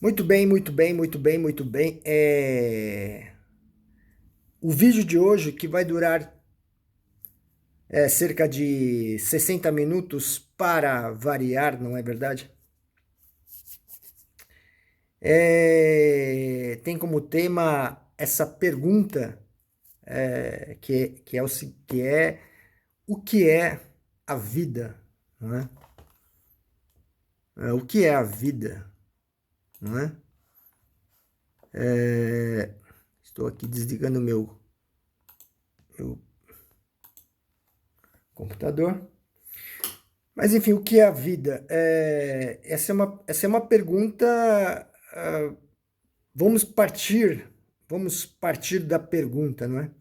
Muito bem, muito bem, muito bem, muito bem. O vídeo de hoje, que vai durar cerca de 60 minutos para variar, não é verdade? Tem como tema essa pergunta que é o que é a vida, não é? O que é a vida, não é? Estou aqui desligando meu computador. Mas enfim, o que é a vida? Essa é uma pergunta. ah, vamos partir da pergunta, não é?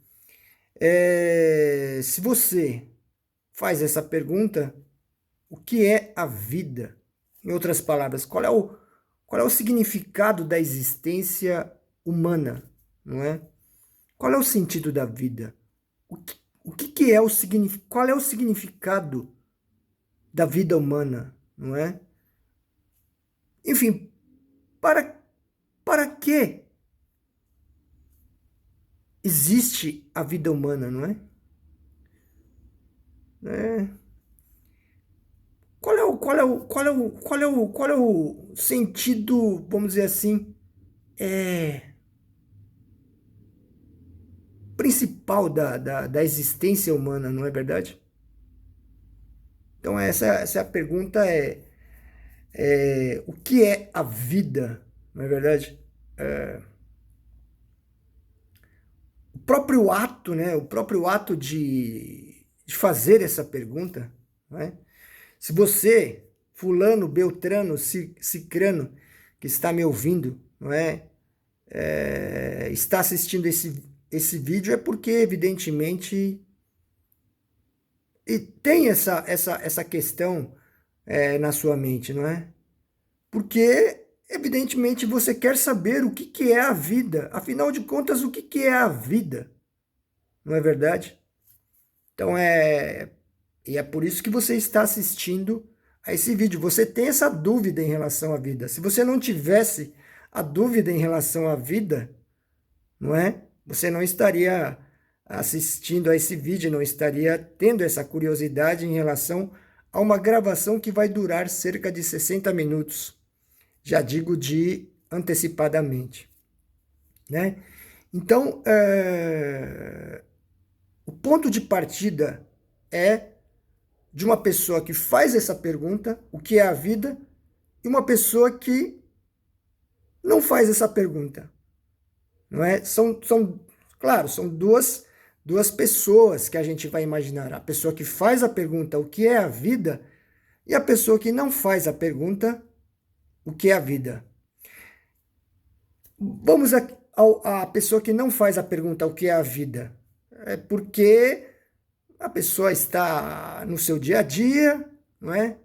Se você faz essa pergunta, o que é a vida? Em outras palavras, qual é o significado da existência humana, não é? Qual é o sentido da vida? O que é qual é o significado da vida humana, não é? Enfim, para, para que existe a vida humana, não é? É. Qual é o sentido, vamos dizer assim, principal da existência humana, não é verdade? Então essa é a pergunta, o que é a vida, não é verdade? O próprio ato, né? O próprio ato de fazer essa pergunta, não é? Se você, fulano, beltrano, cicrano, que está me ouvindo, não é? Está assistindo esse vídeo, é porque, evidentemente, e tem essa questão na sua mente, não é? Porque, evidentemente, você quer saber o que é a vida. Afinal de contas, o que é a vida? Não é verdade? Então, e é por isso que você está assistindo a esse vídeo. Você tem essa dúvida em relação à vida. Se você não tivesse a dúvida em relação à vida, não é? Você não estaria assistindo a esse vídeo, não estaria tendo essa curiosidade em relação a uma gravação que vai durar cerca de 60 minutos. Já digo de antecipadamente, né? Então, o ponto de partida é de uma pessoa que faz essa pergunta, o que é a vida, e uma pessoa que não faz essa pergunta, não é? Claro, são duas pessoas que a gente vai imaginar. A pessoa que faz a pergunta, o que é a vida, e a pessoa que não faz a pergunta, o que é a vida. Vamos à pessoa que não faz a pergunta, o que é a vida. É porque a pessoa está no seu dia a dia, não é?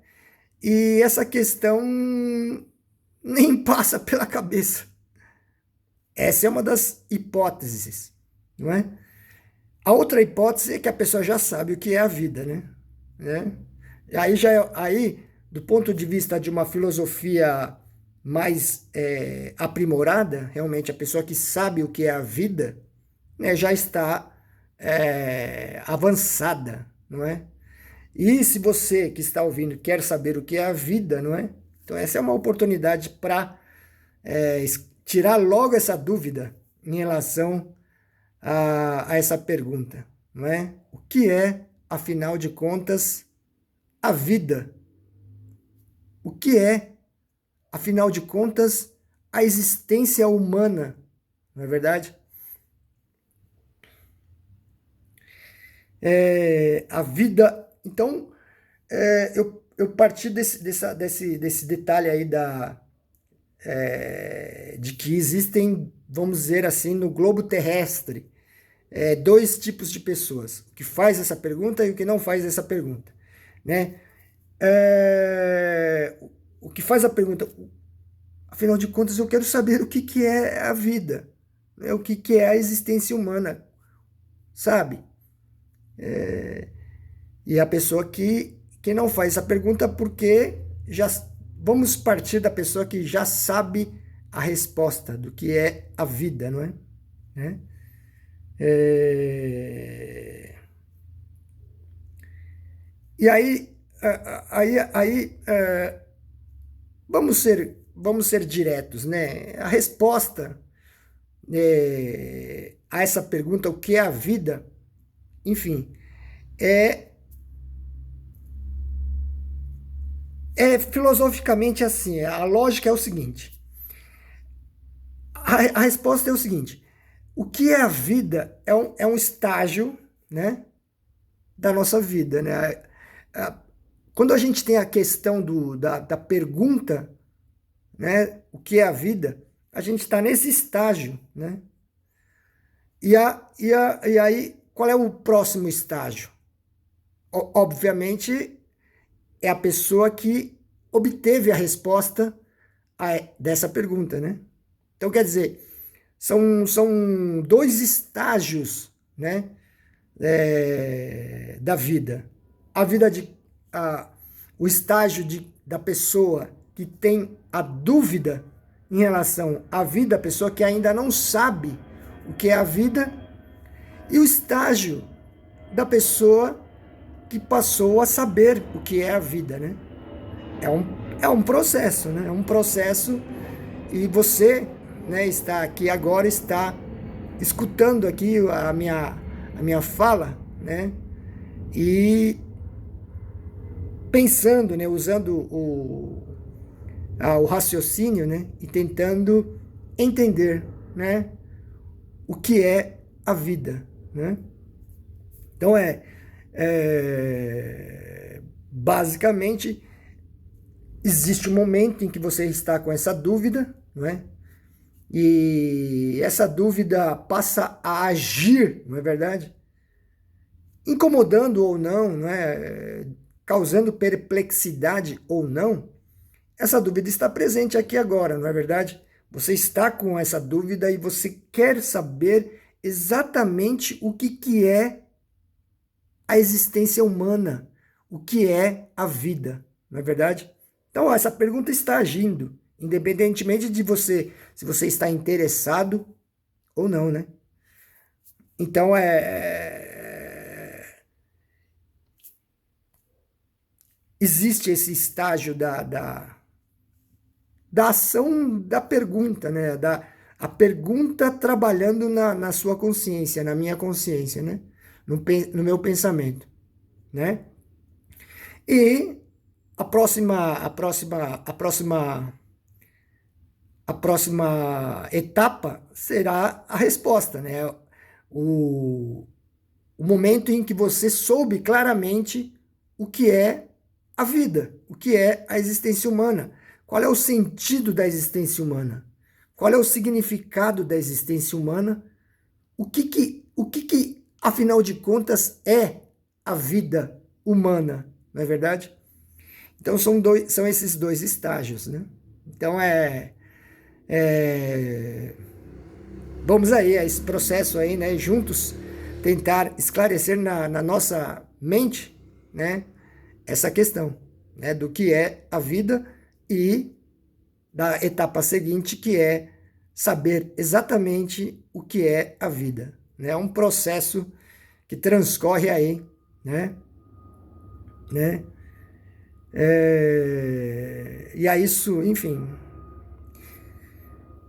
E essa questão nem passa pela cabeça. Essa é uma das hipóteses, não é? A outra hipótese é que a pessoa já sabe o que é a vida, né? Aí, do ponto de vista de uma filosofia mais aprimorada, realmente a pessoa que sabe o que é a vida, né, já está avançada, não é? E se você que está ouvindo quer saber o que é a vida, não é? Então essa é uma oportunidade para tirar logo essa dúvida em relação a essa pergunta, não é? O que é, afinal de contas, a vida? O que é, afinal de contas, a existência humana? Não é verdade? A vida. Então, eu parti desse detalhe aí de que existem, vamos dizer assim, no globo terrestre, dois tipos de pessoas: o que faz essa pergunta e o que não faz essa pergunta, né? É, o que faz a pergunta, afinal de contas, eu quero saber o que é a vida, né? O que é a existência humana, sabe? E a pessoa que não faz essa pergunta porque já vamos partir da pessoa que já sabe a resposta do que é a vida, não é? Né? É... E aí, vamos ser diretos, né? A resposta a essa pergunta, o que é a vida, enfim, é, é filosoficamente assim. A lógica é o seguinte: a resposta é o seguinte: o que é a vida é um estágio, né, da nossa vida, né? Quando a gente tem a questão da pergunta, né, o que é a vida, a gente está nesse estágio, né? E aí, qual é o próximo estágio? Obviamente, é a pessoa que obteve a resposta dessa pergunta, né? Então, quer dizer, são dois estágios, né, da vida. A vida de, a, o estágio da pessoa que tem a dúvida em relação à vida, a pessoa que ainda não sabe o que é a vida, e o estágio da pessoa que passou a saber o que é a vida, né? É um, é um processo, né? É um processo e você, né, está aqui agora, está escutando aqui a minha fala, né? E pensando, né, usando o raciocínio, né, e tentando entender, né, o que é a vida, né? Então basicamente existe um momento em que você está com essa dúvida, não é? E essa dúvida passa a agir, não é verdade? Incomodando ou não, não é? Causando perplexidade ou não, essa dúvida está presente aqui agora, não é verdade? Você está com essa dúvida e você quer saber exatamente o que é a existência humana, o que é a vida, não é verdade? Então, essa pergunta está agindo, independentemente de você, se você está interessado ou não, né? Então, existe esse estágio da ação da pergunta, né? A pergunta trabalhando na sua consciência, na minha consciência, né? No meu pensamento, né? E a próxima, a próxima, a próxima, a próxima etapa será a resposta, né? O, o momento em que você soube claramente o que é a vida, o que é a existência humana, qual é o sentido da existência humana, qual é o significado da existência humana, afinal de contas, é a vida humana, não é verdade? Então são esses dois estágios, né? Então é vamos aí a esse processo aí, né? Juntos tentar esclarecer na nossa mente, né? Essa questão, né? Do que é a vida e da etapa seguinte, que é saber exatamente o que é a vida, né? É um processo que transcorre aí, né? Né? E a isso, enfim,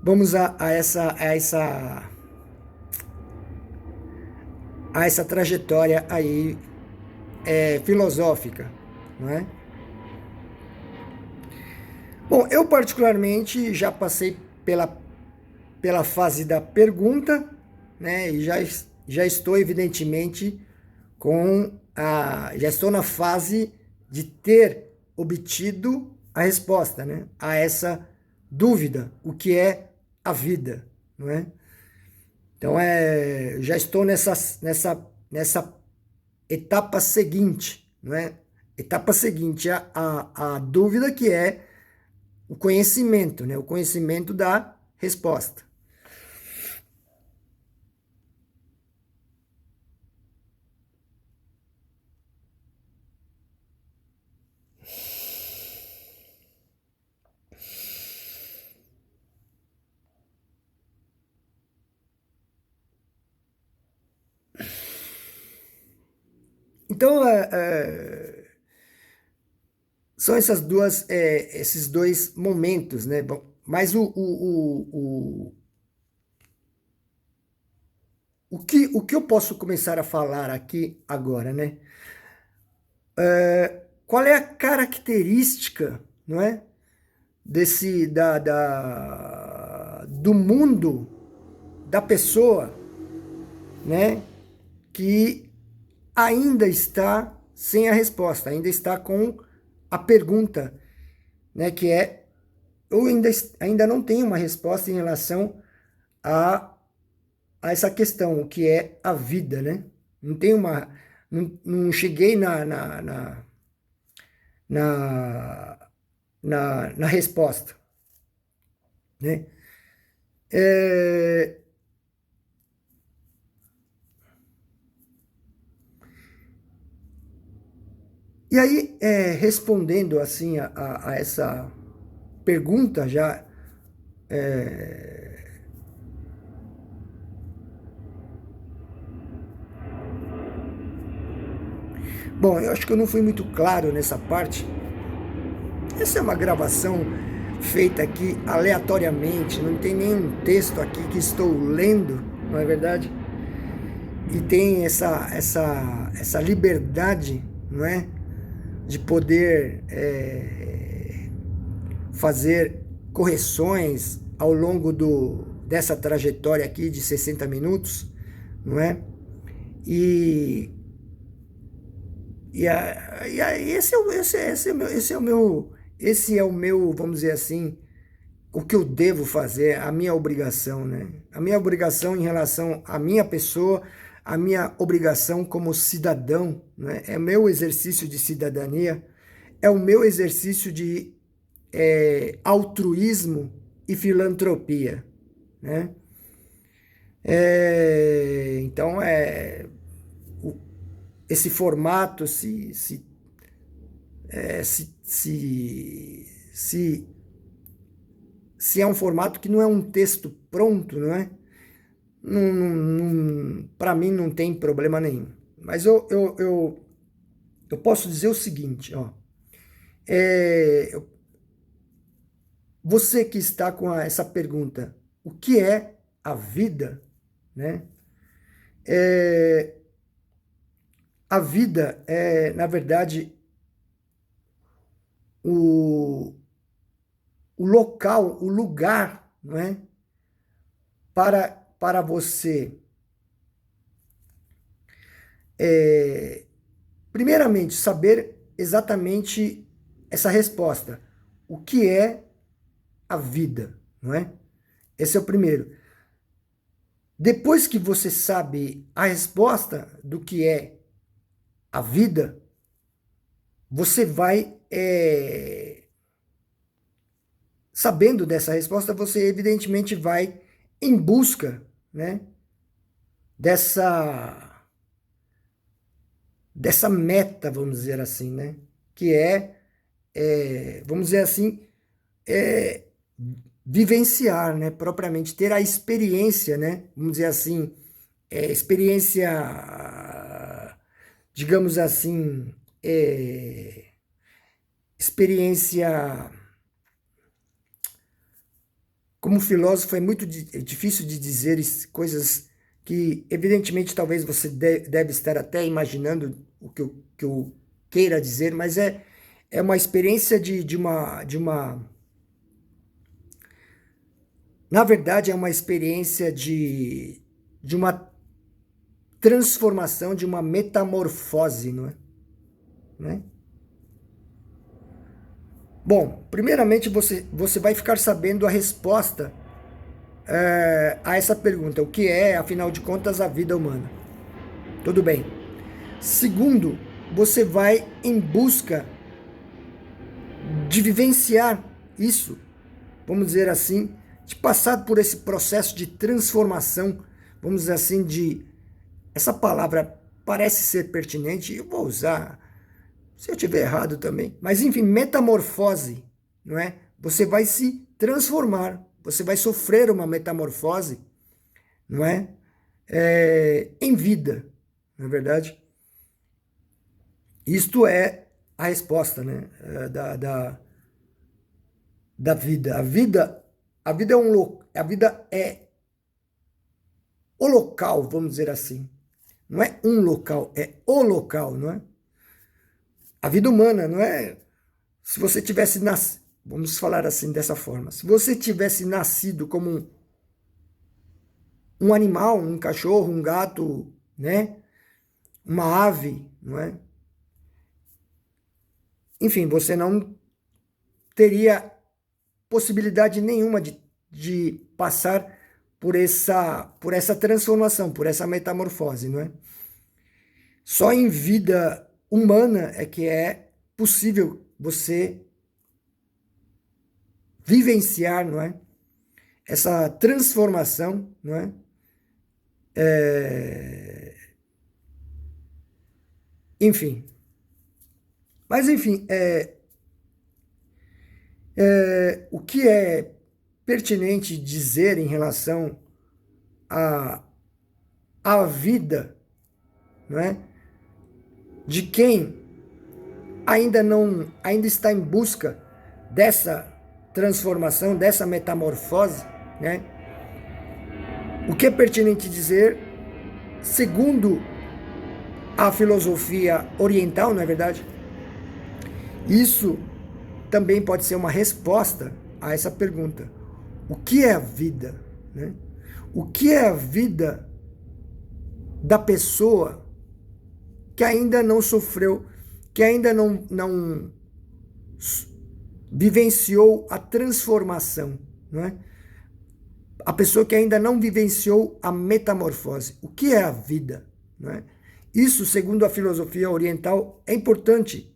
vamos a essa trajetória aí filosófica, não é? Bom, eu particularmente já passei pela fase da pergunta, né? E já estou evidentemente já estou na fase de ter obtido a resposta, né? A essa dúvida, o que é a vida, não é? Então já estou nessa etapa seguinte, não é? Etapa seguinte, a dúvida que é o conhecimento, né? O conhecimento da resposta. Então, são esses dois momentos, né? Bom, mas o que eu posso começar a falar aqui agora, né? Qual é a característica, não é? Do mundo da pessoa, né? Que ainda está sem a resposta, ainda está com a pergunta, né? Que é, eu ainda não tenho uma resposta em relação a, a essa questão, o que é a vida, né? Não tenho não cheguei na, na resposta, né? É, e aí, respondendo assim a essa pergunta já, é, bom, eu acho que eu não fui muito claro nessa parte. Essa é uma gravação feita aqui aleatoriamente, não tem nenhum texto aqui que estou lendo, não é verdade? E tem essa liberdade, não é? De poder fazer correções ao longo dessa trajetória aqui de 60 minutos, não é? E, esse é o meu, vamos dizer assim, o que eu devo fazer, a minha obrigação, né? A minha obrigação em relação à minha pessoa, a minha obrigação como cidadão, né? É meu exercício de cidadania, é o meu exercício de altruísmo e filantropia, né? Então, esse formato é, se, se, se, se é um formato que não é um texto pronto, não é? Para mim não tem problema nenhum. Mas eu posso dizer o seguinte, ó. É, você que está com essa pergunta, o que é a vida, né? É, a vida é, na verdade, o, o local, o lugar, não é? Para você, é, primeiramente, saber exatamente essa resposta. O que é a vida, não é? Esse é o primeiro. Depois que você sabe a resposta do que é a vida, você vai, sabendo dessa resposta, você evidentemente vai em busca, né, dessa, dessa meta, vamos dizer assim, né, que vamos dizer assim, é, vivenciar, né, propriamente, ter a experiência, né, vamos dizer assim, experiência, digamos assim, experiência, como filósofo é muito difícil de dizer coisas que, evidentemente, talvez você deve estar até imaginando o que eu queira dizer, mas é uma experiência na verdade, é uma experiência de uma transformação, de uma metamorfose, não é? Né? Bom, primeiramente você vai ficar sabendo a resposta a essa pergunta: o que é, afinal de contas, a vida humana? Tudo bem. Segundo, você vai em busca de vivenciar isso, vamos dizer assim, de passar por esse processo de transformação, vamos dizer assim, de. Essa palavra parece ser pertinente, eu vou usar, se eu tiver errado também, mas enfim, metamorfose, não é? Você vai se transformar, você vai sofrer uma metamorfose, não é? Em vida, não é verdade? Isto é a resposta, né, da vida. A vida é o local, vamos dizer assim. Não é um local, é o local, não é? A vida humana, não é? Se você tivesse nascido, vamos falar assim, dessa forma. Se você tivesse nascido como um animal, um cachorro, um gato, né? Uma ave, não é? Enfim, você não teria possibilidade nenhuma de passar por essa transformação, por essa metamorfose, não é? Só em vida humana é que é possível você vivenciar, não é? Essa transformação, não é? Enfim. Mas, enfim, o que é pertinente dizer em relação à, à vida, não é? De quem ainda está em busca dessa transformação, dessa metamorfose, né? O que é pertinente dizer, segundo a filosofia oriental, não é verdade? Isso também pode ser uma resposta a essa pergunta. O que é a vida, né? O que é a vida da pessoa que ainda não sofreu, que ainda não vivenciou a transformação, não é? A pessoa que ainda não vivenciou a metamorfose. O que é a vida, não é? Isso, segundo a filosofia oriental, é importante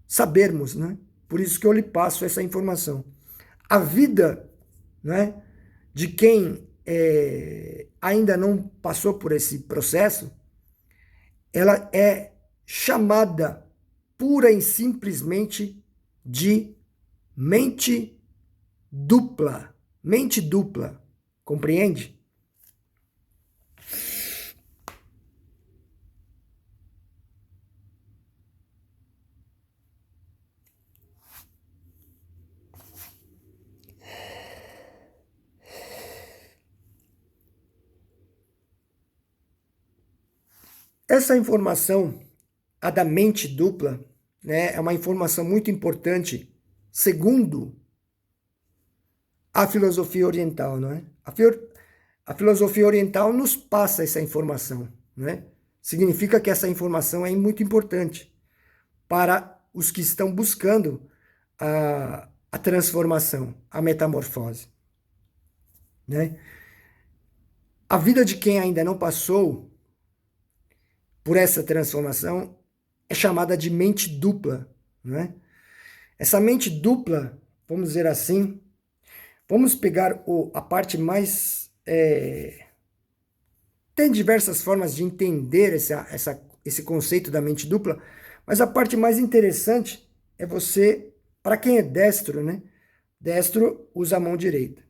sabermos, né? Por isso que eu lhe passo essa informação. A vida, né, de quem ainda não passou por esse processo, ela é chamada pura e simplesmente de mente dupla. Mente dupla, compreende? Essa informação, a da mente dupla, né, é uma informação muito importante, segundo a filosofia oriental, não é? A filosofia oriental nos passa essa informação, não é? Significa que essa informação é muito importante para os que estão buscando a transformação, a metamorfose, né? A vida de quem ainda não passou por essa transformação é chamada de mente dupla, não é? Essa mente dupla, vamos dizer assim, vamos pegar a parte mais... tem diversas formas de entender esse conceito da mente dupla, mas a parte mais interessante é você, para quem é destro, né? Destro usa a mão direita.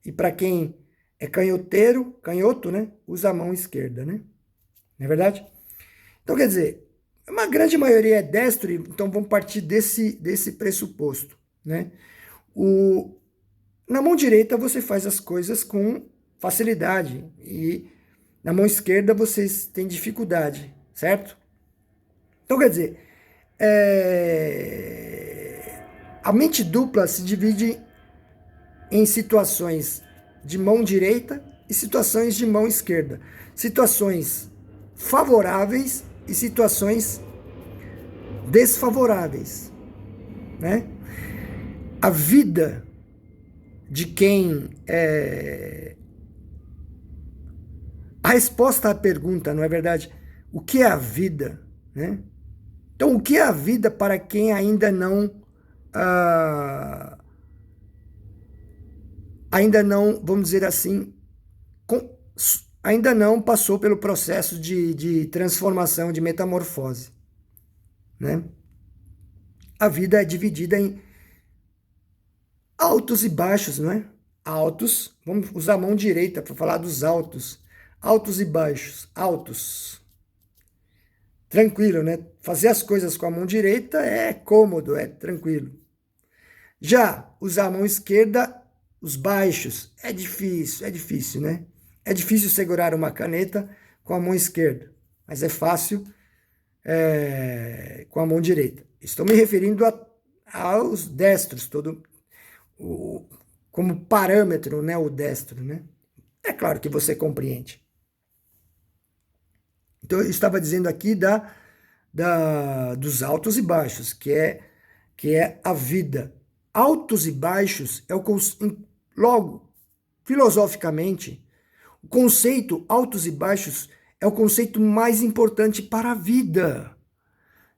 E para quem é canhoto, né? Usa a mão esquerda, né? Não é verdade? Então, quer dizer, uma grande maioria é destro, então vamos partir desse pressuposto, né? Na mão direita você faz as coisas com facilidade e na mão esquerda vocês têm dificuldade, certo? Então, quer dizer, a mente dupla se divide em situações de mão direita e situações de mão esquerda. Situações favoráveis e situações desfavoráveis, né? A vida de quem a resposta à pergunta, não é verdade? O que é a vida, né? Então, o que é a vida para quem ainda não, vamos dizer assim, ainda não passou pelo processo de transformação, de metamorfose, né? A vida é dividida em altos e baixos, não é? Altos, vamos usar a mão direita para falar dos altos. Altos e baixos. Altos. tranquilo, né? Fazer as coisas com a mão direita é cômodo, é tranquilo. Já usar a mão esquerda, os baixos, é difícil, né? É difícil segurar uma caneta com a mão esquerda, mas é fácil com a mão direita. Estou me referindo aos destros, o, como parâmetro, né? O destro, né? É claro que você compreende. Então, eu estava dizendo aqui dos altos e baixos, que é a vida. Altos e baixos é logo, filosoficamente, o conceito altos e baixos é o conceito mais importante para a vida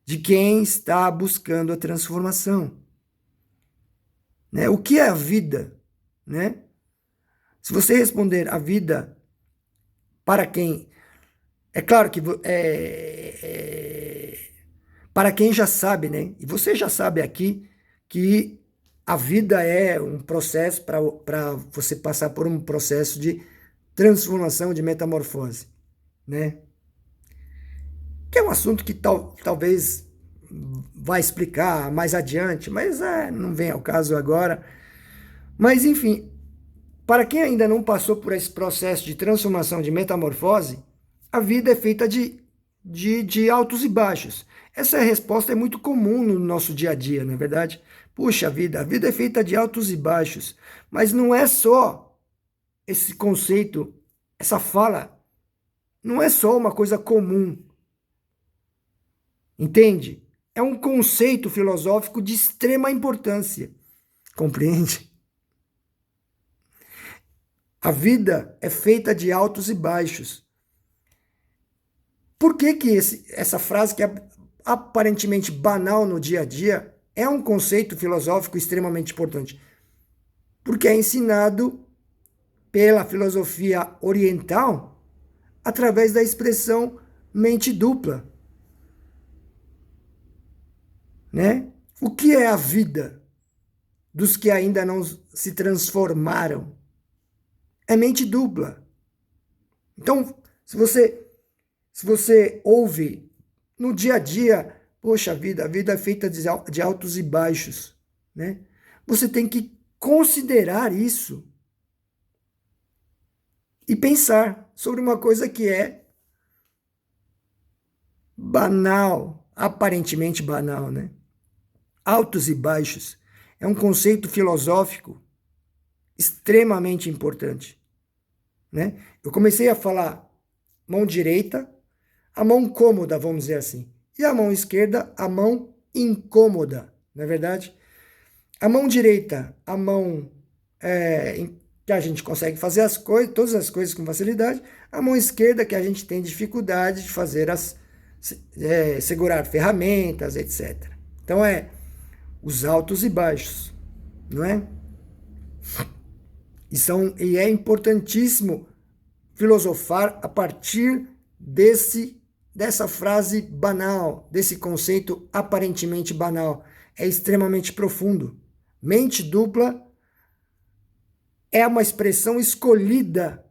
de quem está buscando a transformação. Né? O que é a vida? Né? Se você responder a vida para quem... É claro que para quem já sabe, né? E você já sabe aqui que a vida é um processo para você passar por um processo de transformação, de metamorfose, né? Que é um assunto que talvez vai explicar mais adiante, mas não vem ao caso agora. Mas, enfim, para quem ainda não passou por esse processo de transformação, de metamorfose, a vida é feita de altos e baixos. Essa resposta é muito comum no nosso dia a dia, não é verdade? Puxa vida, a vida é feita de altos e baixos. Mas não é só esse conceito, essa fala, não é só uma coisa comum. Entende? É um conceito filosófico de extrema importância. Compreende? A vida é feita de altos e baixos. Por que essa frase que é aparentemente banal no dia a dia é um conceito filosófico extremamente importante? Porque é ensinado pela filosofia oriental através da expressão mente dupla. Né? O que é a vida dos que ainda não se transformaram? É mente dupla. Então, se você ouve no dia a dia, poxa vida, a vida é feita de altos e baixos, né? Você tem que considerar isso e pensar sobre uma coisa que é banal, aparentemente banal, né? Altos e baixos é um conceito filosófico extremamente importante, né? Eu comecei a falar mão direita, a mão cômoda, vamos dizer assim, e a mão esquerda, a mão incômoda, não é verdade? A mão direita, a mão que a gente consegue fazer as coisas, todas as coisas com facilidade, a mão esquerda que a gente tem dificuldade de fazer segurar ferramentas, etc. Então os altos e baixos, não é? E é importantíssimo filosofar a partir dessa frase banal, desse conceito aparentemente banal. É extremamente profundo. Mente dupla é uma expressão escolhida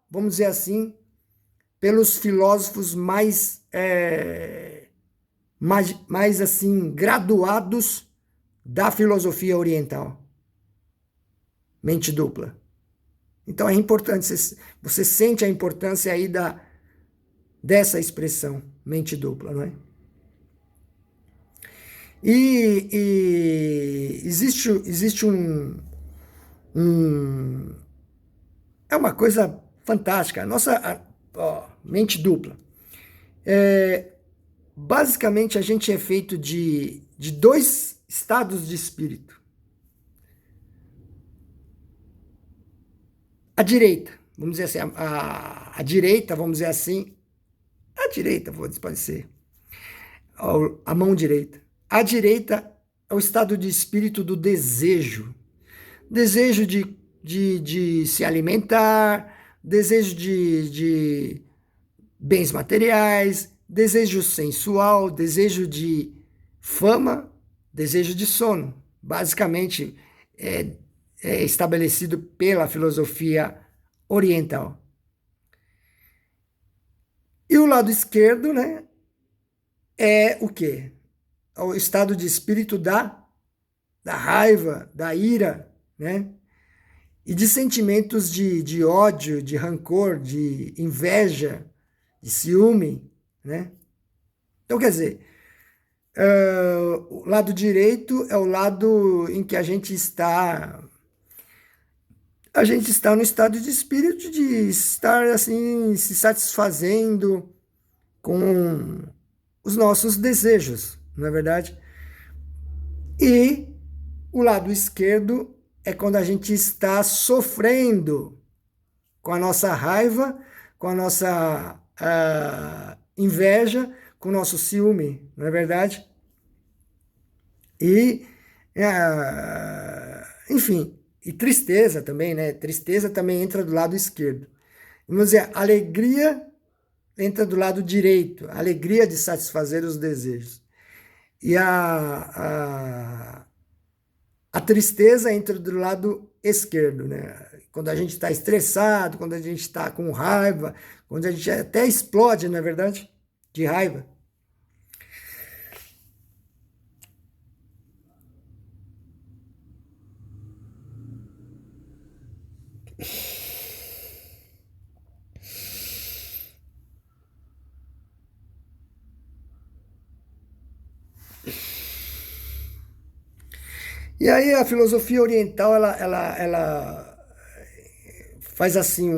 vamos dizer assim, pelos filósofos mais assim, graduados da filosofia oriental. Mente dupla. Então é importante, você sente a importância aí dessa expressão, mente dupla, não é? E existe é uma coisa fantástica, a nossa mente dupla. Basicamente, a gente é feito de dois estados de espírito. A direita, vamos dizer assim, a direita, vamos dizer assim, a direita, pode ser, a mão direita. A direita é o estado de espírito do desejo. Desejo de se alimentar, desejo de bens materiais, desejo sensual, desejo de fama, desejo de sono. Basicamente, é estabelecido pela filosofia oriental. E o lado esquerdo, né, é o quê? É o estado de espírito da raiva, da ira, né? E de sentimentos de ódio, de rancor, de inveja, de ciúme, né? Então, quer dizer, o lado direito é o lado em que a gente está no estado de espírito de estar assim se satisfazendo com os nossos desejos, não é verdade? E o lado esquerdo é quando a gente está sofrendo com a nossa raiva, com a nossa inveja, com o nosso ciúme, não é verdade? E, enfim, e tristeza também, né? Tristeza também entra do lado esquerdo. Vamos dizer, alegria entra do lado direito, alegria de satisfazer os desejos. E a tristeza entra do lado esquerdo, né? Quando a gente está estressado, quando a gente está com raiva, quando a gente até explode, não é verdade? De raiva. E aí a filosofia oriental, ela faz assim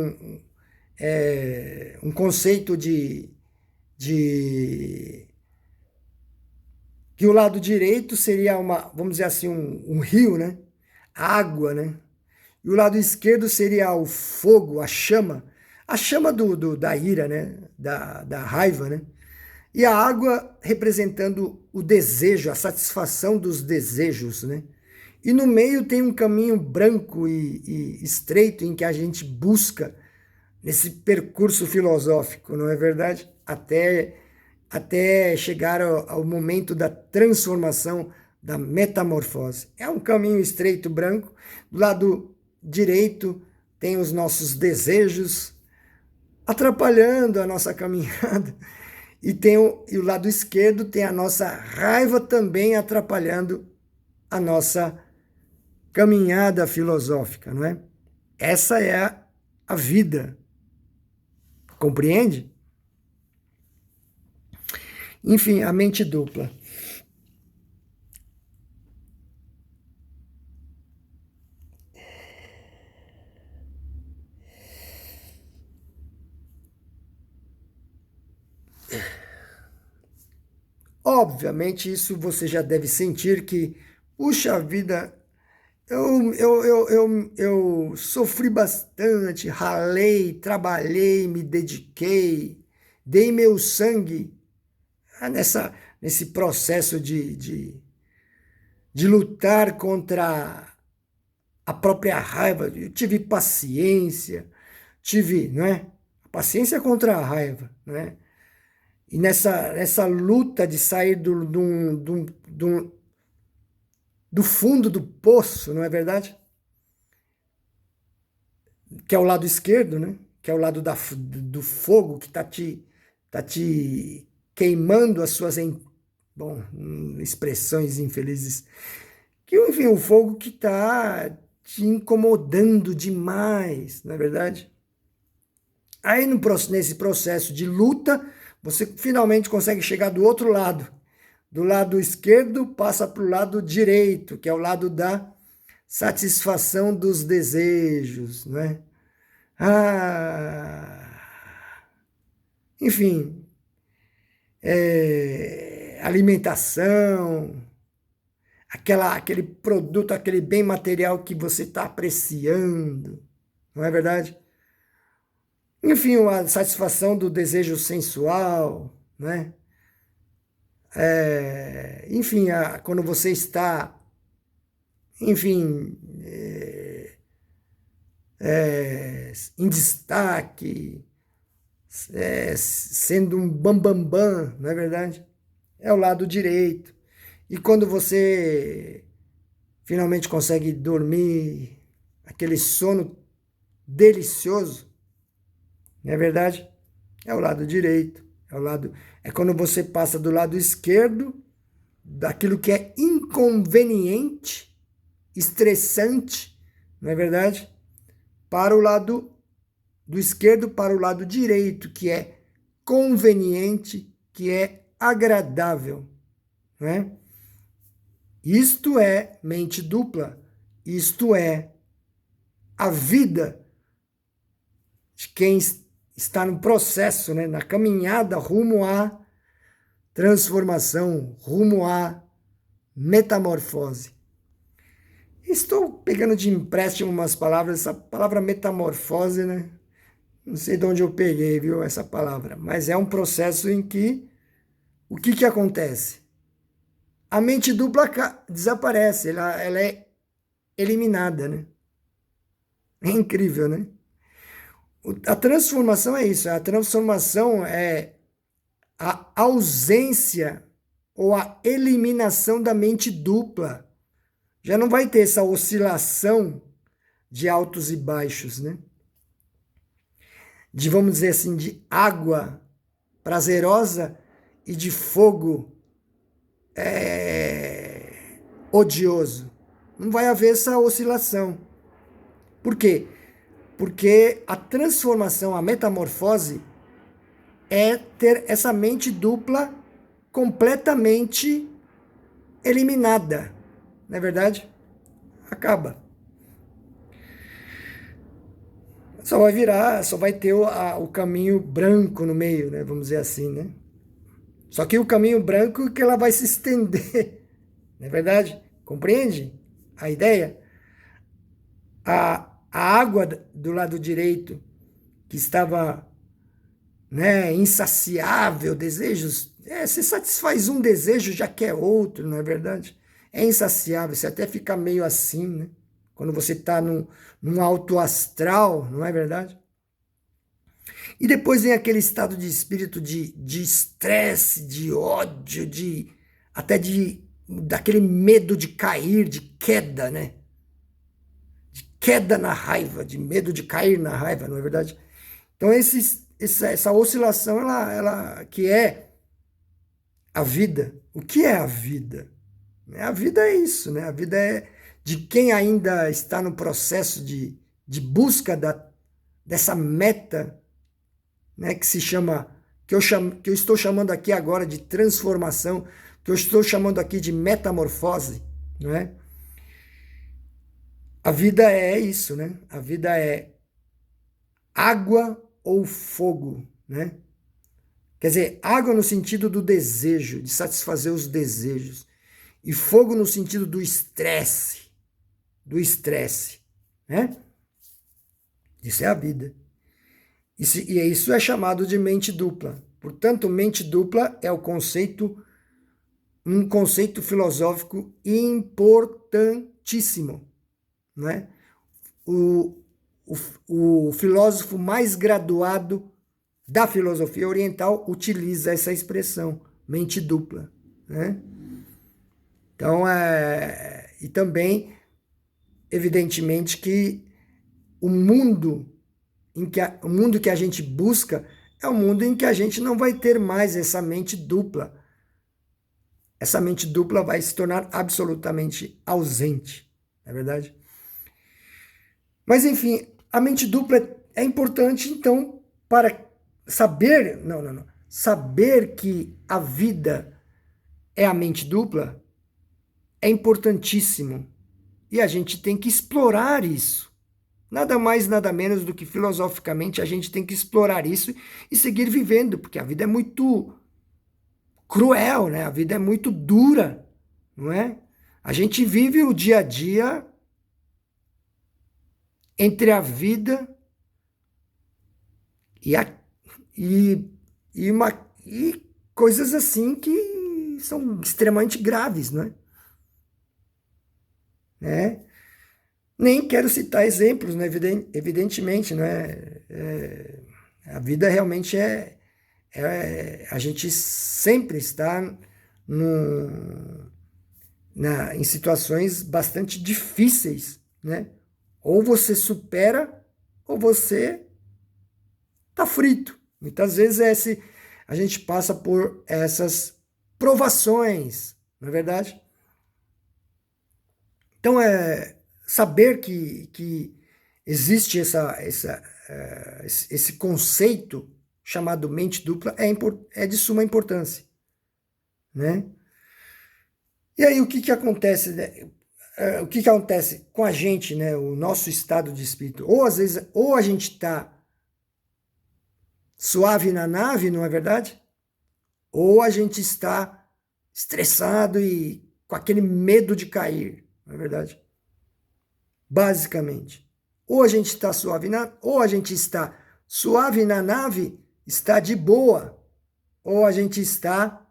um conceito de que o lado direito seria vamos dizer assim, um rio, né? Água, né? E o lado esquerdo seria o fogo, a chama da ira, né? Da raiva, né? E a água representando o desejo, a satisfação dos desejos, né? E no meio tem um caminho branco e estreito em que a gente busca nesse percurso filosófico, não é verdade? Até chegar ao momento da transformação, da metamorfose. É um caminho estreito branco. Do lado direito tem os nossos desejos atrapalhando a nossa caminhada. E o lado esquerdo tem a nossa raiva também atrapalhando a nossa caminhada filosófica, não é? Essa é a vida. Compreende? Enfim, a mente dupla. Obviamente, isso você já deve sentir que, puxa vida, eu sofri bastante, ralei, trabalhei, me dediquei, dei meu sangue nesse processo de lutar contra a própria raiva. Eu tive paciência, não é? Paciência contra a raiva, né? E nessa luta de sair do fundo do poço, não é verdade? Que é o lado esquerdo, né? Que é o lado do fogo que tá te queimando as suas, bom, expressões infelizes. Que, enfim, o fogo que tá te incomodando demais, não é verdade? Aí, nesse processo de luta, você finalmente consegue chegar do outro lado. Do lado esquerdo, passa para o lado direito, que é o lado da satisfação dos desejos, né? Enfim, alimentação, aquele produto, aquele bem material que você está apreciando, não é verdade? Enfim, a satisfação do desejo sensual, né? Enfim, quando você está, enfim, em destaque, sendo um bambambam, bam, bam, não é verdade? É o lado direito. E quando você finalmente consegue dormir, aquele sono delicioso, não é verdade? É o lado direito, é quando você passa do lado esquerdo, daquilo que é inconveniente, estressante, não é verdade? Para o lado do esquerdo para o lado direito, que é conveniente, que é agradável, né? Isto é mente dupla, isto é a vida de quem está no processo, né, na caminhada rumo à transformação, rumo à metamorfose. Estou pegando de empréstimo umas palavras, essa palavra metamorfose, né? Não sei de onde eu peguei, viu, essa palavra, mas é um processo em que o que acontece? A mente dupla desaparece, ela é eliminada, né? É incrível, né? A transformação é isso, a transformação é a ausência ou a eliminação da mente dupla. Já não vai ter essa oscilação de altos e baixos, né? De, vamos dizer assim, de água prazerosa e de fogo odioso. Não vai haver essa oscilação. Por quê? Porque a transformação, a metamorfose, é ter essa mente dupla completamente eliminada. Não é verdade? Acaba. Só vai virar, só vai ter o caminho branco no meio, né? Vamos dizer assim, né? Só que o caminho branco que ela vai se estender, não é verdade? Compreende a ideia? A água do lado direito, que estava, né, insaciável, desejos, você satisfaz um desejo, já quer outro, não é verdade? É insaciável, você até fica meio assim, né? Quando você está num alto astral, não é verdade? E depois vem aquele estado de espírito de estresse, de ódio, até daquele medo de cair, de queda, né? De queda na raiva, de medo de cair na raiva, não é verdade? Então essa oscilação, ela que é a vida. O que é a vida? A vida é isso, né? A vida é de quem ainda está no processo de busca dessa meta, né, que se chama, que eu estou chamando aqui agora de transformação, que eu estou chamando aqui de metamorfose, não é? A vida é isso, né? A vida é água ou fogo, né? Quer dizer, água no sentido do desejo, de satisfazer os desejos, e fogo no sentido do estresse, né? Isso é a vida. Isso é chamado de mente dupla. Portanto, mente dupla é um conceito filosófico importantíssimo, né? O, o filósofo mais graduado da filosofia oriental utiliza essa expressão, mente dupla, né? Então, e também, evidentemente, que o mundo que a gente busca é um mundo em que a gente não vai ter mais essa mente dupla. Essa mente dupla vai se tornar absolutamente ausente, não é verdade? Mas, enfim, a mente dupla é importante, então, para saber, saber que a vida é a mente dupla é importantíssimo. E a gente tem que explorar isso. Nada mais, nada menos do que filosoficamente a gente tem que explorar isso e seguir vivendo, porque a vida é muito cruel, né? A vida é muito dura, não é? A gente vive o dia a dia entre a vida e, a, e, uma, e coisas assim que são extremamente graves, não é? Né? Nem quero citar exemplos, né? Evidentemente, não é? A vida realmente a gente sempre está em situações bastante difíceis, né? Ou você supera, ou você tá frito, Muitas vezes a gente passa por essas provações, não é verdade? Então, saber que existe esse conceito chamado mente dupla é de suma importância, né? E aí, o que que acontece, né? O que que acontece com a gente, né? O nosso estado de espírito. Ou às vezes, ou a gente está suave na nave, não é verdade? Ou a gente está estressado e com aquele medo de cair, não é verdade? Basicamente. Ou a gente está suave ou a gente está suave na nave, está de boa, ou a gente está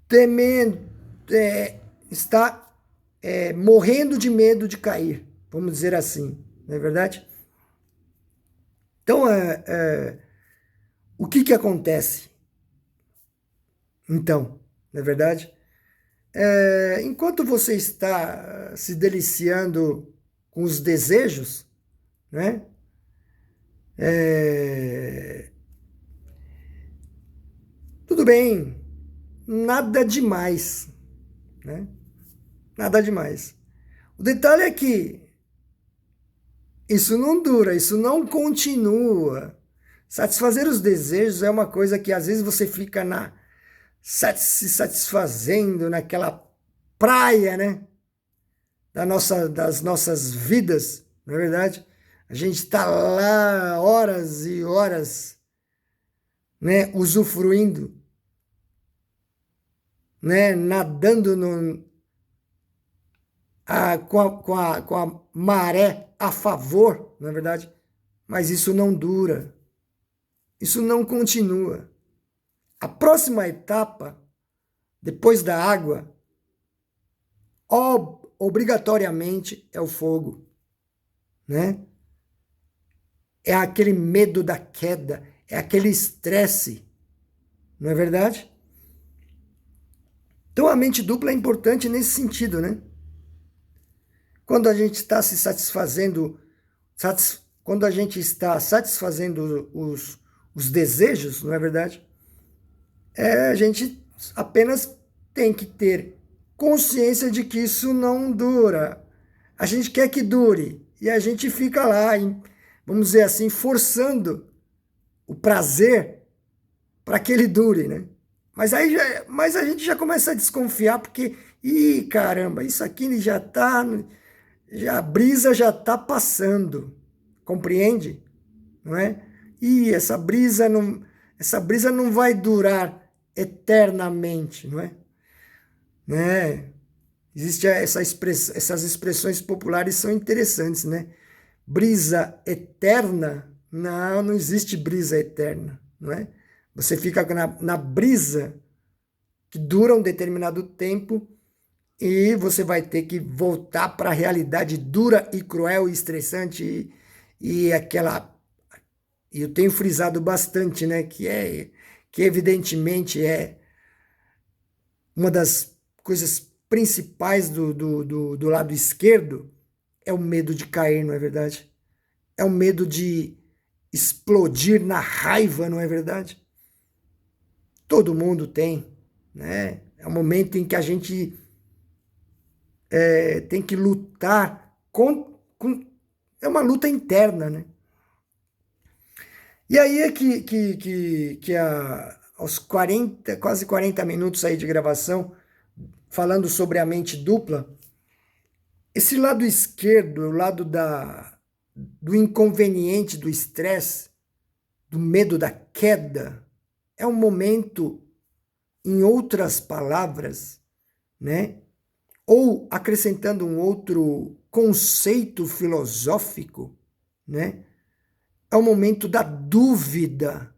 temendo, está morrendo de medo de cair, vamos dizer assim, não é verdade? Então, o que que acontece? Então, não é verdade? Enquanto você está se deliciando com os desejos, né? Tudo bem, nada demais, né? Nada demais. O detalhe é que isso não dura, isso não continua. Satisfazer os desejos é uma coisa que às vezes você fica se satisfazendo naquela praia, né? Das nossas vidas, não é verdade? A gente está lá horas e horas, né? Usufruindo, né? Nadando com a maré a favor, não é verdade? Mas isso não dura, isso não continua. A próxima etapa, depois da água, obrigatoriamente é o fogo, né? É aquele medo da queda, é aquele estresse, não é verdade? Então a mente dupla é importante nesse sentido, né? Quando a gente está se satisfazendo, quando a gente está satisfazendo os desejos, não é verdade? A gente apenas tem que ter consciência de que isso não dura. A gente quer que dure e a gente fica lá, vamos dizer assim, forçando o prazer para que ele dure, né? Mas a gente já começa a desconfiar porque, ih, caramba, isso aqui já tá, já a brisa já tá passando, compreende? Não é? E essa brisa não vai durar eternamente, não é? Né? Existe essas expressões populares são interessantes, né? Brisa eterna? Não, não existe brisa eterna, não é? Você fica na brisa que dura um determinado tempo e você vai ter que voltar para a realidade dura e cruel e estressante e aquela. E eu tenho frisado bastante, né? Que evidentemente é uma das coisas principais do lado esquerdo é o medo de cair, não é verdade? É o medo de explodir na raiva, não é verdade? Todo mundo tem, né? É o momento em que a gente tem que lutar é uma luta interna, né? E aí é aos 40, quase 40 minutos aí de gravação, falando sobre a mente dupla, esse lado esquerdo, o lado do inconveniente, do estresse, do medo da queda, é um momento, em outras palavras, né? Ou acrescentando um outro conceito filosófico, né? É o momento da dúvida.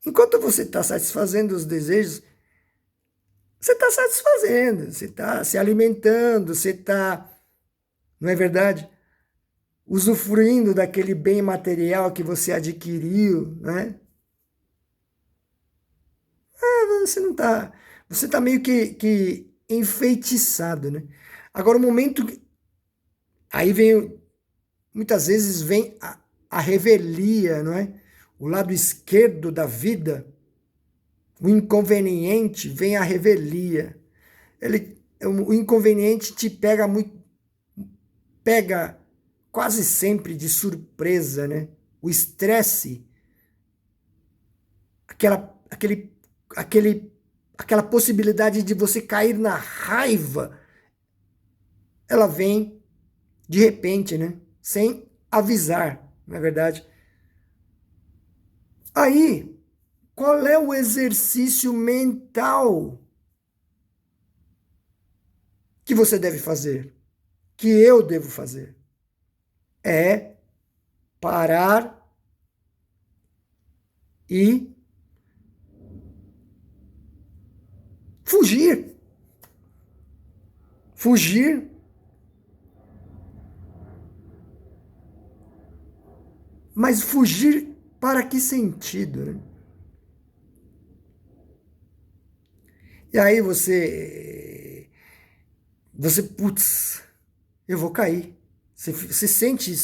Enquanto você está satisfazendo os desejos, você está satisfazendo, você está se alimentando, você está, não é verdade? Usufruindo daquele bem material que você adquiriu, né? Você não está, você está meio que enfeitiçado, né? Agora o momento, aí vem o muitas vezes vem a revelia, não é? O lado esquerdo da vida, o inconveniente, vem a revelia. O inconveniente te pega muito, pega quase sempre de surpresa, né? O estresse, aquela possibilidade de você cair na raiva, ela vem de repente, né? Sem avisar, não é verdade? Aí, qual é o exercício mental que você deve fazer? Que eu devo fazer? É parar e fugir. Fugir, mas fugir para que sentido, né? E aí putz, eu vou cair. Você sente,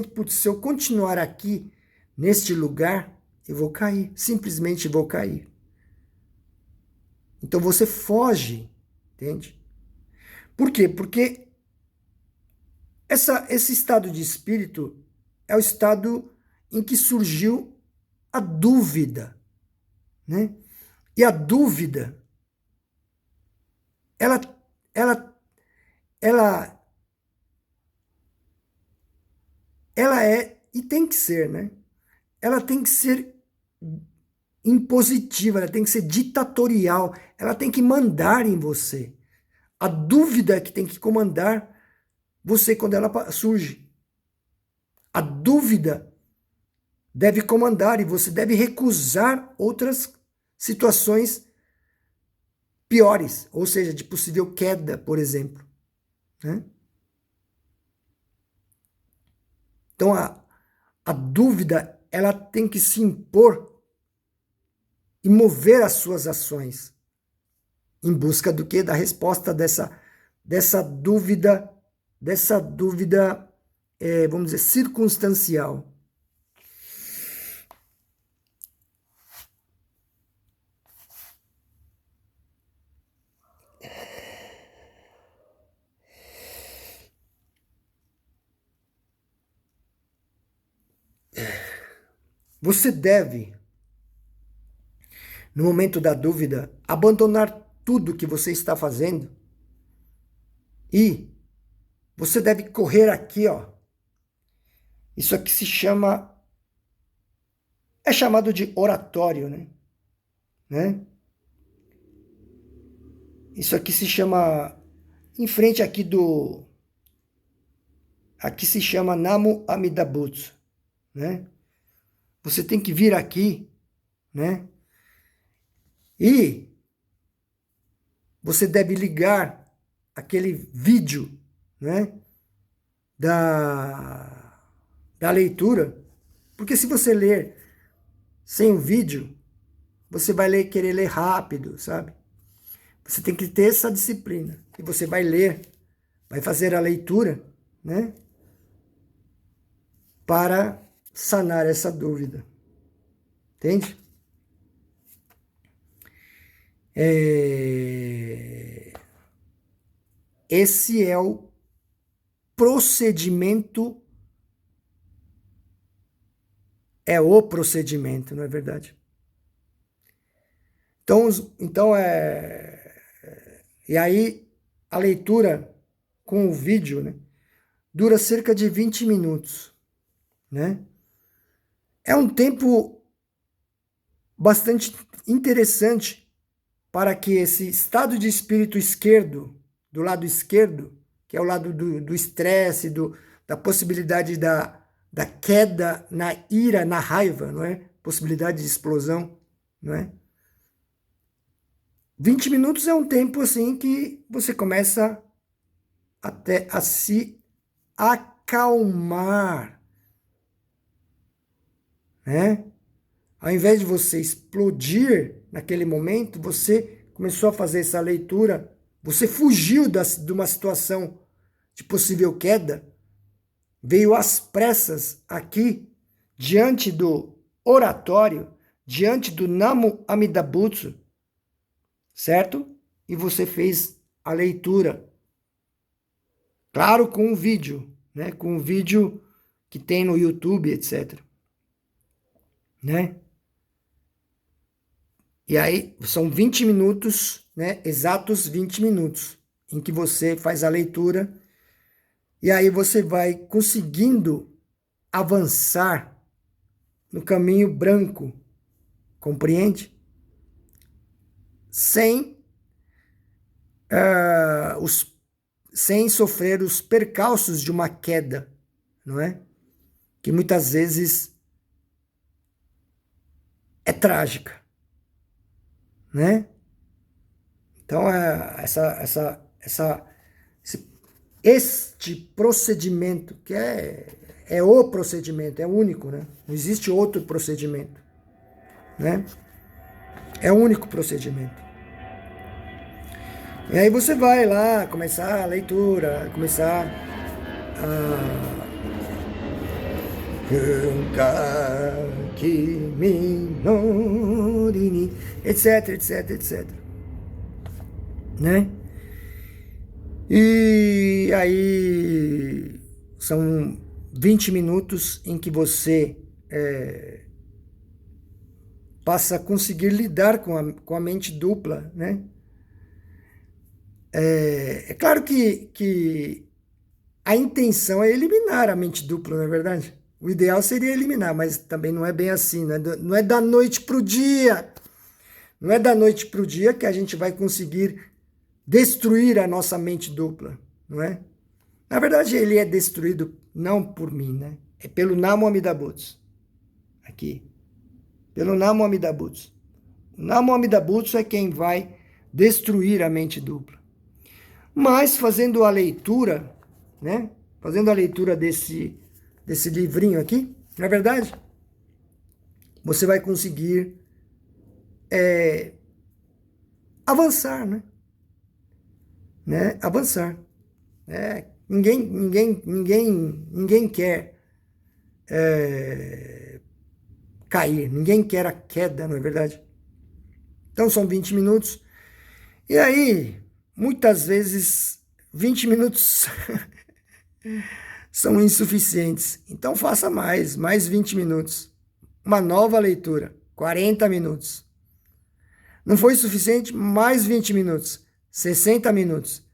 putz, se eu continuar aqui, neste lugar, eu vou cair. Simplesmente vou cair. Então você foge, entende? Por quê? Porque esse estado de espírito é o estado em que surgiu a dúvida, né? E a dúvida, ela, ela, ela, ela é, e tem que ser, né? Ela tem que ser impositiva, ela tem que ser ditatorial, ela tem que mandar em você. A dúvida é que tem que comandar você quando ela surge. A dúvida deve comandar e você deve recusar outras situações piores, ou seja, de possível queda, por exemplo, né? Então a dúvida, ela tem que se impor e mover as suas ações em busca do quê? Da resposta dessa dúvida, vamos dizer, circunstancial. Você deve, no momento da dúvida, abandonar tudo que você está fazendo e você deve correr aqui, ó. Isso aqui é chamado de oratório, né? Isso aqui se chama, em frente aqui se chama Namo Amida Butsu, né? Você tem que vir aqui, né? E você deve ligar aquele vídeo, né? Da leitura, porque se você ler sem o vídeo, você vai querer ler rápido, sabe? Você tem que ter essa disciplina. E você vai ler, vai fazer a leitura, né? Para sanar essa dúvida. Entende? Esse é o procedimento. É o procedimento, não é verdade? Então e aí a leitura com o vídeo, né, dura cerca de 20 minutos, né? É um tempo bastante interessante para que esse estado de espírito esquerdo, do lado esquerdo, que é o lado do estresse, da possibilidade da queda na ira, na raiva, não é? Possibilidade de explosão, não é? 20 minutos é um tempo assim que você começa até a se acalmar, né? Ao invés de você explodir naquele momento, você começou a fazer essa leitura, você fugiu de uma situação de possível queda veio às pressas aqui, diante do oratório, diante do Namo Amida Butsu, certo? E você fez a leitura. Claro, com um vídeo, né? Com um vídeo que tem no YouTube, etc. Né? E aí são 20 minutos, né? Exatos 20 minutos, em que você faz a leitura, e aí você vai conseguindo avançar no caminho branco, compreende? Sem, sem sofrer os percalços de uma queda, não é? Que muitas vezes é trágica, né? Então, este procedimento, que é o procedimento, é único, né? Não existe outro procedimento, né? É o único procedimento. E aí você vai lá começar a leitura, começar a etc, etc, etc. Né? E aí são 20 minutos em que você passa a conseguir lidar com a mente dupla, né? É claro que a intenção é eliminar a mente dupla, não é verdade? O ideal seria eliminar, mas também não é bem assim, né? Não é da noite para o dia. Não é da noite para o dia que a gente vai conseguir destruir a nossa mente dupla, não é? Na verdade, ele é destruído não por mim, né? É pelo Namo Amida Butsu. Aqui. Pelo Namo Amida Butsu. O Namo Amida Butsu é quem vai destruir a mente dupla. Mas fazendo a leitura, né? Fazendo a leitura desse livrinho aqui, na verdade, você vai conseguir avançar, né? Avançar. Ninguém quer cair, ninguém quer a queda, não é verdade? Então são 20 minutos. E aí, muitas vezes, 20 minutos são insuficientes. Então faça mais 20 minutos. Uma nova leitura, 40 minutos. Não foi suficiente? Mais 20 minutos, 60 minutos.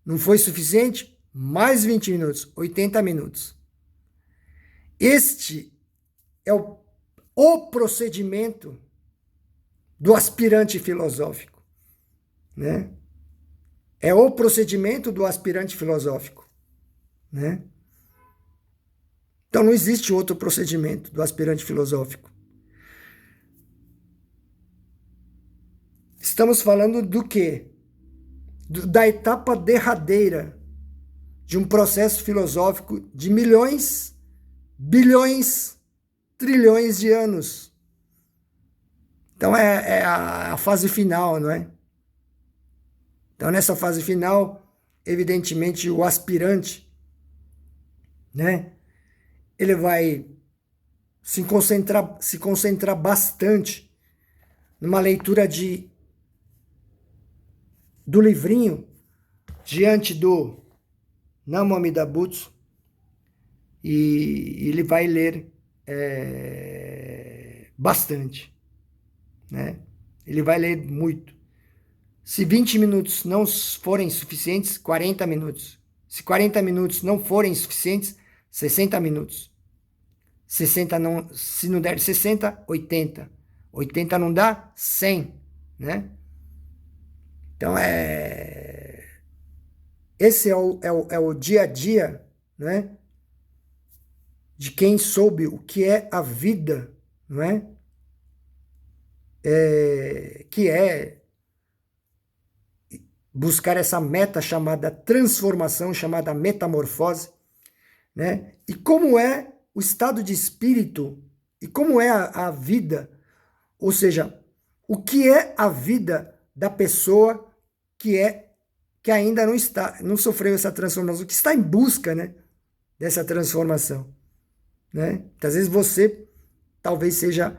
Não foi suficiente? Mais 20 minutos, 80 minutos. Este é o procedimento do aspirante filosófico, né? É o procedimento do aspirante filosófico, né? Então não existe outro procedimento do aspirante filosófico. Estamos falando do quê? Da etapa derradeira de um processo filosófico de milhões, bilhões, trilhões de anos. Então é a fase final, não é? Então nessa fase final, evidentemente o aspirante, né? Ele vai se concentrar bastante numa leitura do livrinho diante do Namo Amida Butsu, e ele vai ler bastante, né? Ele vai ler muito. Se 20 minutos não forem suficientes, 40 minutos. Se 40 minutos não forem suficientes, 60 minutos. 60 não, se não der 60, 80. 80 não dá, 100, né? Então esse é o dia a dia, né? De quem soube o que é a vida, não é? Que é buscar essa meta chamada transformação, chamada metamorfose, né? E como é o estado de espírito e como é a vida, ou seja, o que é a vida da pessoa que ainda não sofreu essa transformação, que está em busca, né, dessa transformação, né? Às vezes você talvez seja,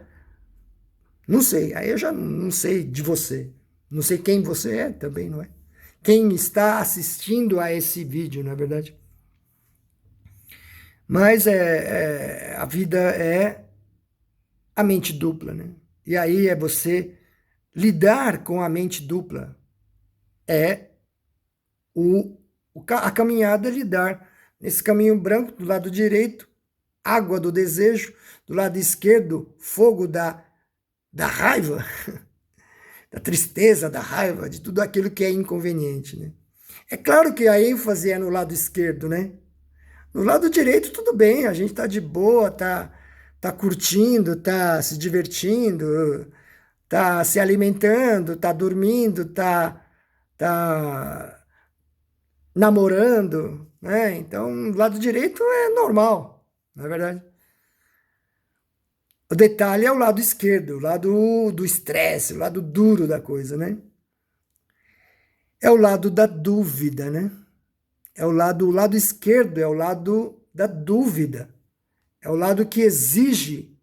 não sei, aí eu já não sei de você, não sei quem você é também, não é? Quem está assistindo a esse vídeo, não é verdade? Mas a vida é a mente dupla, né? E aí é você lidar com a mente dupla, é a caminhada é lidar nesse caminho branco, do lado direito, água do desejo, do lado esquerdo, fogo da raiva, da tristeza, da raiva, de tudo aquilo que é inconveniente, né? É claro que a ênfase é no lado esquerdo, né? No lado direito, tudo bem, a gente tá de boa, tá curtindo, tá se divertindo, tá se alimentando, tá dormindo, tá namorando, né? Então, o lado direito é normal, não é verdade? O detalhe é o lado esquerdo, o lado do estresse, o lado duro da coisa, né? É o lado da dúvida, né? O lado esquerdo é o lado da dúvida. É o lado que exige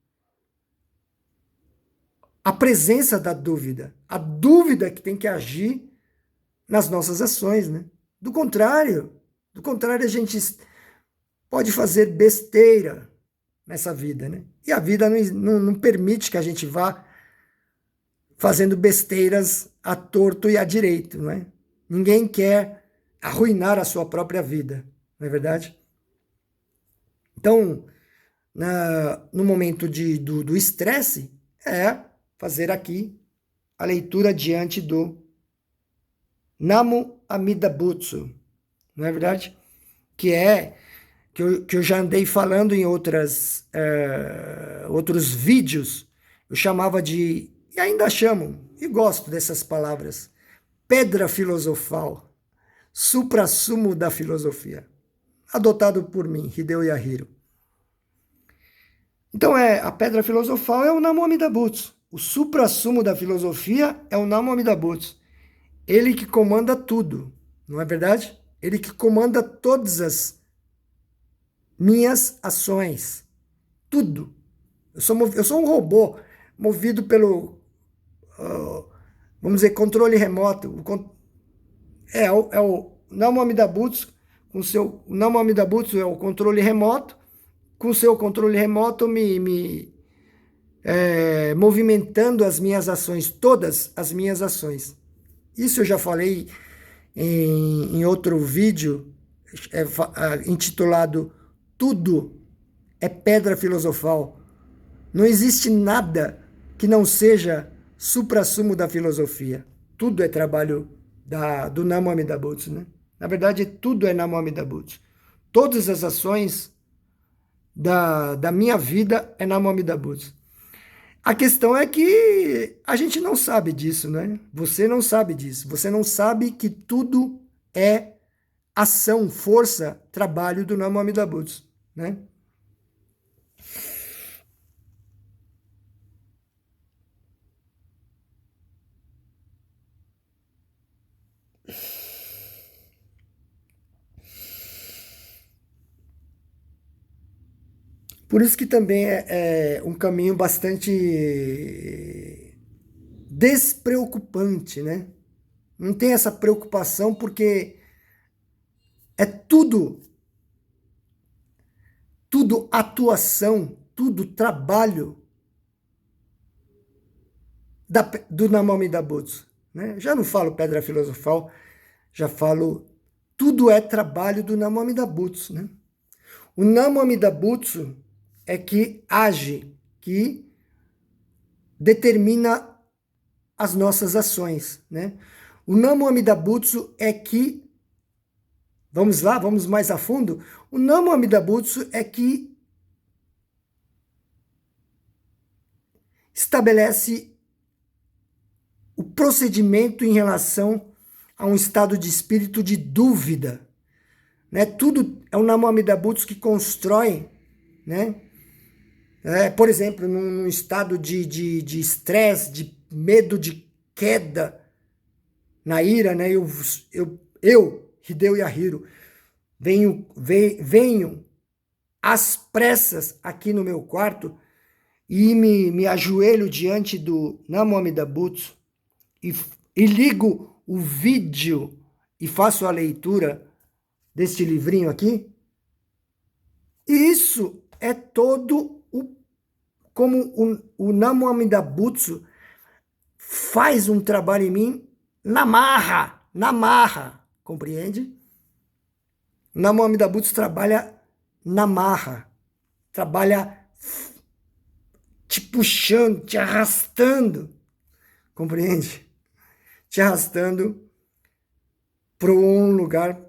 a presença da dúvida. A dúvida que tem que agir nas nossas ações, né? Do contrário, a gente pode fazer besteira nessa vida, né? E a vida não permite que a gente vá fazendo besteiras à torto e à direito, não é? Ninguém quer arruinar a sua própria vida, não é verdade? Então, no momento do estresse, é fazer aqui a leitura diante do Namo Amida Butsu, não é verdade? Que eu já andei falando em outros vídeos, eu chamava de, e ainda chamo, e gosto dessas palavras, pedra filosofal, suprassumo da filosofia, adotado por mim, Hideo Yahiro. Então, a pedra filosofal é o Namo Amida Butsu. O suprassumo da filosofia é o Namo Amida Butsu. Ele que comanda tudo, não é verdade? Ele que comanda todas as minhas ações. Tudo. Eu sou um robô movido pelo, vamos dizer, controle remoto. É o Namo Amida Butsu, o Namo Amida Butsu é o controle remoto. Com o seu controle remoto, movimentando as minhas ações, todas as minhas ações. Isso eu já falei em outro vídeo, intitulado Tudo é Pedra Filosofal. Não existe nada que não seja suprassumo da filosofia. Tudo é trabalho do Namo Amida Butsu, né? Na verdade, tudo é Namo Amida Butsu. Todas as ações da minha vida é Namo Amida Butsu. A questão é que a gente não sabe disso, né? Você não sabe disso. Você não sabe que tudo é ação, força, trabalho do Namo Amida Butsu, né? Por isso que também é um caminho bastante despreocupante, né? Não tem essa preocupação porque é tudo atuação, tudo trabalho do Namo Amida Butsu, né? Já não falo pedra filosofal, já falo tudo é trabalho do Namo Amida Butsu, né? O Namo Amida Butsu é que age, que determina as nossas ações, né? O Namo Amida Butsu é que, vamos lá, vamos mais a fundo, o Namo Amida Butsu é que estabelece o procedimento em relação a um estado de espírito de dúvida, né? Tudo é o Namo Amida Butsu que constrói, né? Por exemplo, num estado de estresse, de medo de queda, na ira, né? Eu Hideo Yahiro, venho às pressas aqui no meu quarto e me ajoelho diante do Namo Amida Butsu e ligo o vídeo e faço a leitura deste livrinho aqui, isso é todo como o Namo Amida Butsu faz um trabalho em mim na marra, compreende? O Namo Amida Butsu trabalha na marra, trabalha te puxando, te arrastando, compreende? Te arrastando para um lugar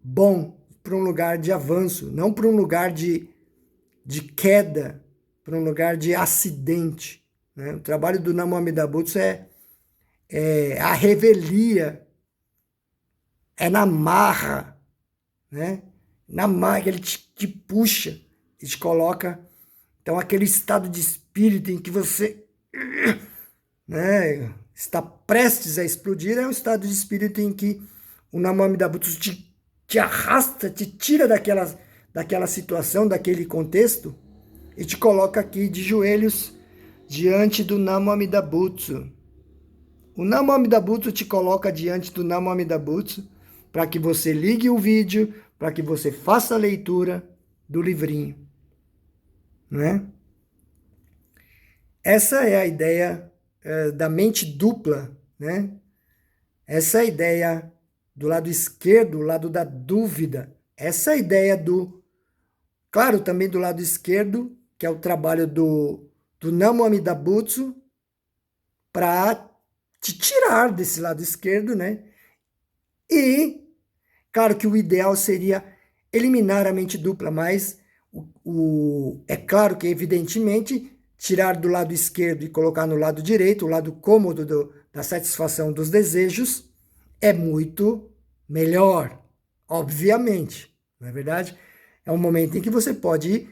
bom, para um lugar de avanço, não para um lugar de queda, para um lugar de acidente. Né? O trabalho do Namo Amida Butsu é a revelia, é na marra, né? Na marra que ele te puxa e te coloca. Então, aquele estado de espírito em que você, né, está prestes a explodir é um estado de espírito em que o Namo Amida Butsu te arrasta, te tira daquela situação, daquele contexto e te coloca aqui de joelhos diante do Namo Amida Butsu. O Namo Amida Butsu te coloca diante do Namo Amida Butsu para que você ligue o vídeo, para que você faça a leitura do livrinho. Né? Essa é a ideia da mente dupla, né? Essa é a ideia do lado esquerdo, o lado da dúvida. Essa é a ideia claro, também do lado esquerdo, que é o trabalho do Namo Amida Butsu, para te tirar desse lado esquerdo, né? E, claro que o ideal seria eliminar a mente dupla, mas é claro que, evidentemente, tirar do lado esquerdo e colocar no lado direito, o lado cômodo da satisfação dos desejos, é muito melhor, obviamente, não é verdade? É um momento em que você pode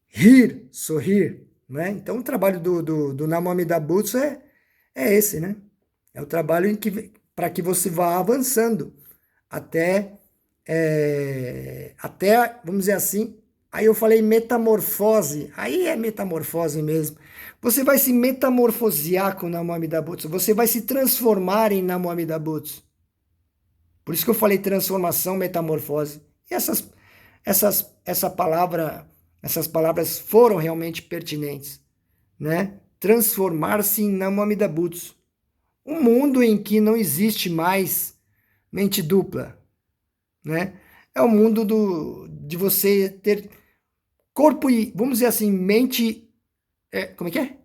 rir, sorrir, né? Então, o trabalho do Namo Amida Butsu é esse, né? É o trabalho para que você vá avançando até, vamos dizer assim, aí eu falei metamorfose, aí é metamorfose mesmo. Você vai se metamorfosear com o Namo Amida Butsu, você vai se transformar em Namo Amida Butsu. Por isso que eu falei transformação, metamorfose. E essas palavras foram realmente pertinentes, né? Transformar-se em Namo Amida Butsu. Um mundo em que não existe mais mente dupla, né? É o mundo de você ter corpo e, vamos dizer assim, mente, como é que é?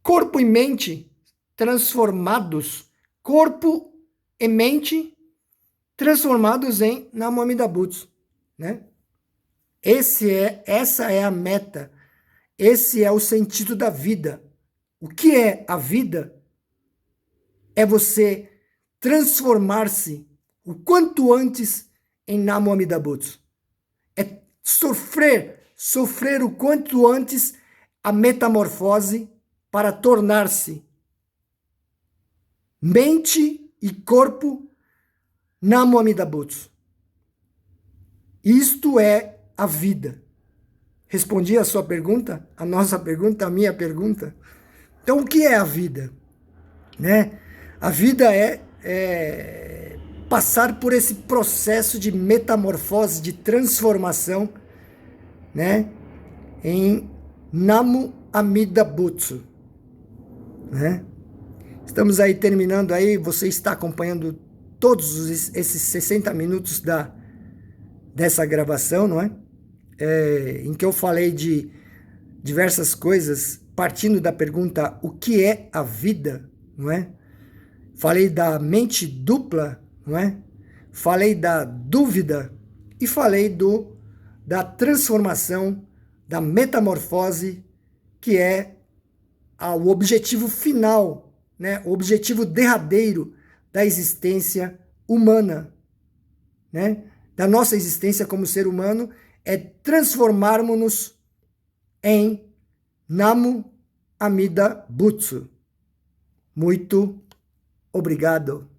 Corpo e mente transformados, corpo e mente transformados em Namo Amida Butsu, né? Essa é a meta, esse é o sentido da vida. O que é a vida? É você transformar-se o quanto antes em Namo Amida Butsu. É sofrer o quanto antes a metamorfose para tornar-se mente e corpo Namo Amida Butsu. Isto é a vida. Respondi a sua pergunta, a nossa pergunta, a minha pergunta. Então, o que é a vida? Né? A vida é passar por esse processo de metamorfose, de transformação, né, em Namo Amida Butsu, né? Estamos aí terminando aí, você está acompanhando todos esses 60 minutos dessa gravação, não é? Em que eu falei de diversas coisas, partindo da pergunta, o que é a vida, não é? Falei da mente dupla, não é? Falei da dúvida e falei da transformação, da metamorfose, que é o objetivo final, né? O objetivo derradeiro da existência humana, né? Da nossa existência como ser humano, é transformarmos-nos em Namo Amida Butsu. Muito obrigado.